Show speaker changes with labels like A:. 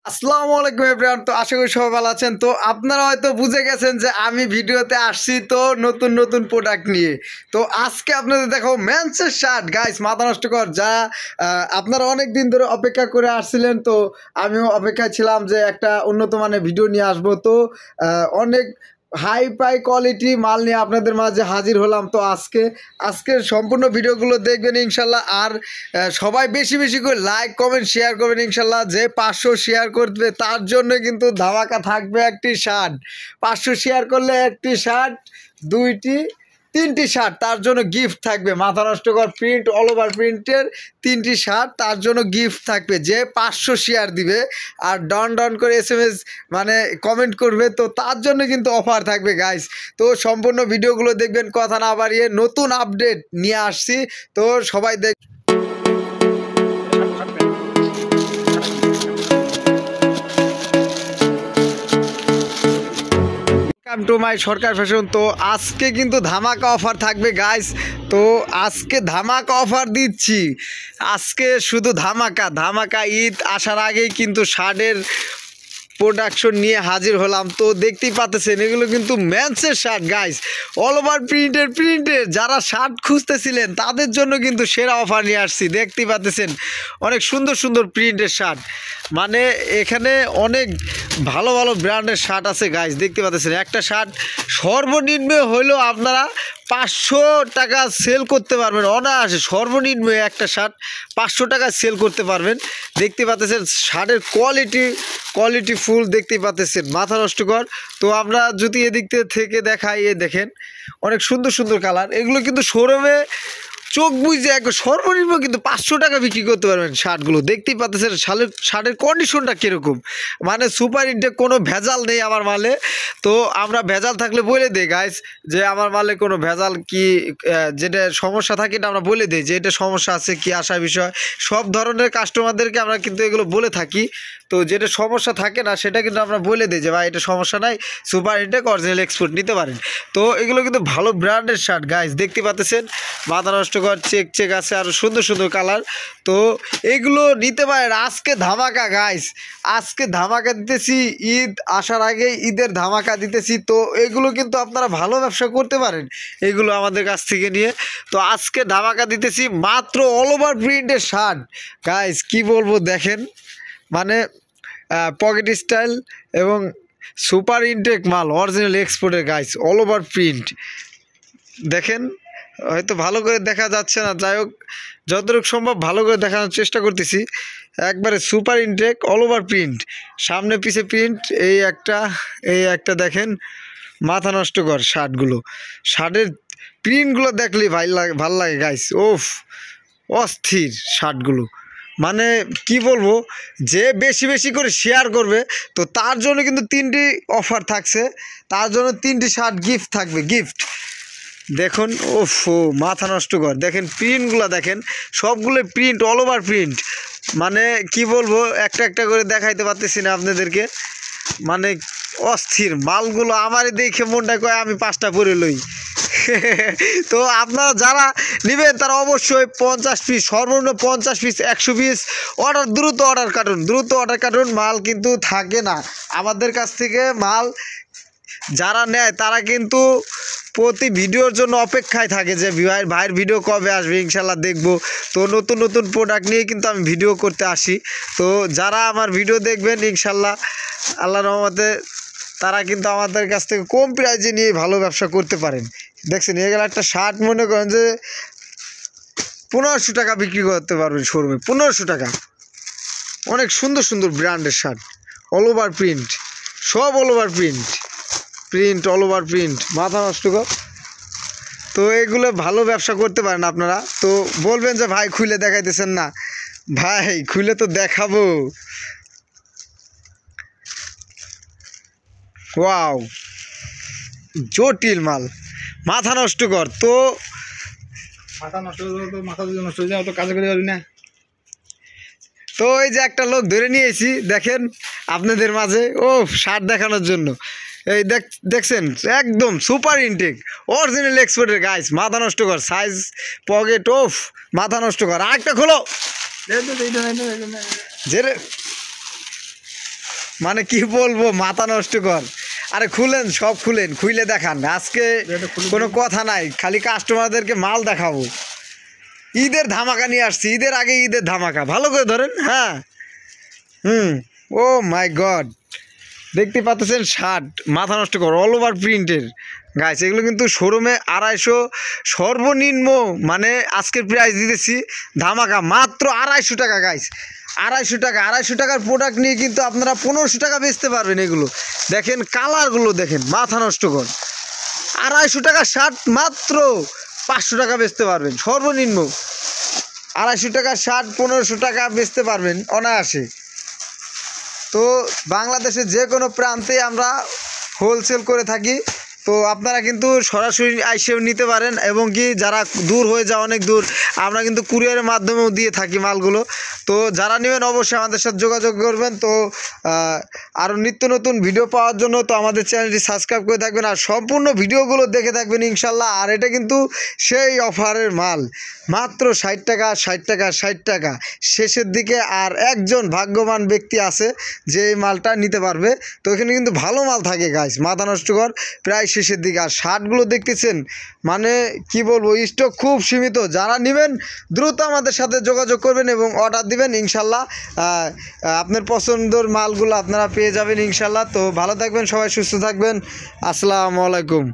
A: আসসালামু আলাইকুম এভরিওয়ান। তো আশা করি সবাই ভালো আছেন। তো আপনারা হয়তো বুঝে গেছেন যে আমি ভিডিওতে আসছি তো নতুন নতুন প্রোডাক্ট নিয়ে। তো আজকে আপনাদের দেখাবো মেন্সের শার্ট গাইস, মাথা নষ্ট কর যারা আপনারা অনেক দিন ধরে অপেক্ষা করে আসছিলেন। তো আমিও অপেক্ষায় ছিলাম যে একটা উন্নত মানের ভিডিও নিয়ে আসবো। তো অনেক হাই ফাই কোয়ালিটি মাল নিয়ে আপনাদের মাঝে হাজির হলাম। তো আজকের সম্পূর্ণ ভিডিওগুলো দেখবেন ইনশাল্লাহ। আর সবাই বেশি বেশি করে লাইক কমেন্ট শেয়ার করবেন ইনশাল্লাহ। যে 500 শেয়ার করবে তার জন্য কিন্তু ধামাকা থাকবে একটি শার্ট। 500 শেয়ার করলে একটি শার্ট, দুইটি, তিনটি শার্ট তার জন্য গিফট থাকবে। মাথা নষ্ট কর প্রিন্ট অল ওভার প্রিন্টের তিনটি শার্ট তার জন্য গিফট থাকবে যে 500 শেয়ার দিবে আর ডন ডন করে SMS মানে কমেন্ট করবে। তো তার জন্য কিন্তু অফার থাকবে গাইস। তো সম্পূর্ণ ভিডিওগুলো দেখবেন, কথা না বাড়িয়ে নতুন আপডেট নিয়ে আসছি। তো সবাই দেখ welcome to my Sarkar fashion. তো আজকে কিন্তু ধামাকা অফার থাকবে গাইস। তো আজকে ধামাকা অফার দিচ্ছি। আজকে শুধু ধামাকা ধামাকা। ঈদ আসার আগেই কিন্তু শার্টের প্রোডাকশন নিয়ে হাজির হলাম। তো দেখতেই পাচ্ছেন এগুলো কিন্তু মেন্সের শার্ট গাইস, অল ওভার প্রিন্টের যারা শার্ট খুঁজতেছিলেন তাদের জন্য কিন্তু সেরা অফার নিয়ে আসছি। দেখতেই পাচ্ছেন অনেক সুন্দর সুন্দর প্রিন্টের শার্ট, মানে এখানে অনেক ভালো ভালো ব্র্যান্ডের শার্ট আছে গাইস। দেখতে পাচ্ছেন একটা শার্ট সর্বনিম্ন হলেও আপনারা 500 টাকা সেল করতে পারবেন অনায়াসে। সর্বনিম্ন একটা শার্ট 500 টাকা সেল করতে পারবেন। দেখতে পাচ্ছেন শার্টের কোয়ালিটি ফুল, দেখতেই পাচ্ছেন মাথা নষ্ট কর। তো আমরা যদি এদিক থেকে দেখাই, এ দেখেন অনেক সুন্দর সুন্দর কালার। এগুলো কিন্তু শোরুমে চোখ বুঝে এক সর্বনিম্ন কিন্তু 500 টাকা বিক্রি করতে পারবেন শার্টগুলো। দেখতেই পাচ্ছেন শার্টের কন্ডিশনটা কীরকম, মানে সুপার ইনটেক, কোনো ভেজাল নেই আমার মালে। তো আমরা ভেজাল থাকলে বলে দিই গাইস যে আমার মালে কোনো ভেজাল কি যেটা সমস্যা থাকে এটা আমরা বলে দিই যে এটা সমস্যা আছে কি আসার বিষয়। সব ধরনের কাস্টমারদেরকে আমরা কিন্তু এগুলো বলে থাকি। তো যেটা সমস্যা থাকে না সেটা কিন্তু আমরা বলে দিই যে ভাই এটা সমস্যা নাই, সুপার ইনটেক অরিজিনাল এক্সপোর্ট নিতে পারেন। তো এগুলো কিন্তু ভালো ব্র্যান্ডের শার্ট গাইস। দেখতে পাচ্ছেন মাথা নষ্ট কর চেক আছে, আরও সুন্দর সুন্দর কালার। তো এগুলো নিতে পারেন। আজকে ধামাকা গাইস, আজকে ধামাকা দিতেছি। ঈদ আসার আগে ঈদের ধামাকা দিতেছি। তো এগুলো কিন্তু আপনারা ভালো ব্যবসা করতে পারেন এগুলো আমাদের কাছ থেকে নিয়ে। তো আজকে ধামাকা দিতেছি মাত্র অল ওভার প্রিন্টের শার্ট গাইস। কি বলবো দেখেন, মানে পকেট স্টাইল এবং সুপার ইনটেক মাল অরিজিনাল এক্সপোর্টের গাইস, অল ওভার প্রিন্ট। দেখেন হয়তো ভালো করে দেখা যাচ্ছে না, যাই হোক যতটুকু সম্ভব ভালো করে দেখানোর চেষ্টা করতেছি। একবারে super intake all over print, সামনে পিছে প্রিন্ট। এই একটা দেখেন মাথা নষ্ট কর শার্টগুলো। শার্টের প্রিন্টগুলো দেখলেই ভাল লাগে গাইস। ওফ অস্থির শার্টগুলো, মানে কি বলবো, যে বেশি বেশি করে শেয়ার করবে তো তার জন্য কিন্তু 3টি অফার থাকছে। তার জন্য 3টি শার্ট গিফট থাকবে, গিফট। দেখুন ওফো মাথা নষ্ট কর, দেখেন প্রিন্টগুলো দেখেন, সবগুলো প্রিন্ট অল ওভার প্রিন্ট। মানে কি বলবো, একটা একটা করে দেখাইতে পারতেছি না আপনাদেরকে, মানে অস্থির মালগুলো। আমারই দেখে মনটা কয় আমি 5টা পরে লই। তো আপনারা যারা নেবেন তারা অবশ্যই 50 পিস, সর্বনিম্ন 50 পিস, 100 পিস অর্ডার, দ্রুত অর্ডার কাটুন। মাল কিন্তু থাকে না আমাদের কাছ থেকে। মাল যারা নেয় তারা কিন্তু প্রতি ভিডিওর জন্য অপেক্ষায় থাকে যে ভাইয়ের ভিডিও কবে আসবে, ইনশাল্লাহ দেখব। তো নতুন নতুন প্রোডাক্ট নিয়ে কিন্তু আমি ভিডিও করতে আসি। তো যারা আমার ভিডিও দেখবেন ইনশাল্লাহ আল্লাহর রহমতে তারা কিন্তু আমাদের কাছ থেকে কম প্রাইজে নিয়ে ভালো ব্যবসা করতে পারেন। দেখছেন এগুলো একটা শার্ট মনে করেন যে 1500 টাকা বিক্রি করতে পারবেন শোরুমে, 1500 টাকা। অনেক সুন্দর সুন্দর ব্র্যান্ডের শার্ট, অল ওভার প্রিন্ট, সব all over print all over print, মাথা নষ্ট কর। তো এগুলো ভালো ব্যবসা করতে পারেন আপনারা। তো বলবেন যে ভাই খুলে দেখাইতেছেন না, ভাই খুলে তো দেখাবো। ওয়াও জটিল মাল, মাথা নষ্ট কর। তো
B: মাথা নষ্ট মাথা যদি নষ্ট হয়ে যায় তো কাজ করে পারবি না।
A: তো এই যে একটা লোক ধরে নিয়েছি দেখেন আপনাদের মাঝে, ও শার্ট দেখানোর জন্য। এই দেখছেন একদম সুপার ইনটেক অরিজিনাল এক্সপোর্টের গাইস। মাথা নষ্ট কর, সাইজ পকেট অফ, মাথা নষ্ট কর। আরেকটা খোলো, যে মানে কি বলবো, মাথা নষ্ট কর। আরে খুলেন, সব খুলেন, খুলে দেখান। আজকে
B: এটা খুলে
A: কোনো কথা নাই, খালি কাস্টমারদেরকে মাল দেখাবো। ঈদের ধামাকা নিয়ে আসছি, ঈদের আগে ঈদের ধামাকা। ভালো করে ধরেন। হ্যাঁ, ও মাই গড, দেখতে পাচ্ছেন শার্ট, মাথা নষ্ট কর, অল ওভার প্রিন্টের গাইস। এগুলো কিন্তু শোরুমে 250 সর্বনিম্ন, মানে আজকের প্রাইস দিতেছি ধামাকা মাত্র 250 টাকা গাইস। 250 টাকা, 250 টাকার প্রোডাক্ট নিয়ে কিন্তু আপনারা 1500 টাকা বেচতে পারবেন। এগুলো দেখেন, কালারগুলো দেখেন, মাথা নষ্ট কর। 250 টাকার শার্ট মাত্র 500 টাকা বেচতে পারবেন সর্বনিম্ন। 250 টাকার শার্ট 1500 টাকা বেচতে পারবেন অনায়াসে। তো বাংলাদেশের যে কোনো প্রান্তে আমরা হোলসেল করে থাকি। তো আপনারা কিন্তু সরাসরি আইসেও নিতে পারেন, এবং কি যারা দূর হয়ে যায়, অনেক দূর, আমরা কিন্তু কুরিয়ারের মাধ্যমেও দিয়ে থাকি মালগুলো। তো যারা নেবেন অবশ্যই আমাদের সাথে যোগাযোগ করবেন। তো আরও নিত্য নতুন ভিডিও পাওয়ার জন্য তো আমাদের চ্যানেলটি সাবস্ক্রাইব করে থাকবেন, আর সম্পূর্ণ ভিডিওগুলো দেখে থাকবেন ইনশাল্লাহ। আর এটা কিন্তু সেই অফারের মাল, মাত্র 60 টাকা, 60 টাকা, 60 টাকা শেষের দিকে। আর একজন ভাগ্যবান ব্যক্তি আছে যে এই মালটা নিতে পারবে। তো এখানে কিন্তু ভালো মাল থাকে গাইস, মাথা নষ্টকর, প্রায় শেষের দিকে। আর শার্টগুলো দেখতেছেন, মানে কি বলবো, স্টক খুব সীমিত। যারা নেবেন দ্রুত আমাদের সাথে যোগাযোগ করবেন এবং অর্ডার দিবেন ইনশাল্লাহ। আপনার পছন্দের মালগুলো আপনারা পেয়ে যাবেন ইনশাল্লাহ। তো ভালো থাকবেন সবাই, সুস্থ থাকবেন। আসসালামু আলাইকুম।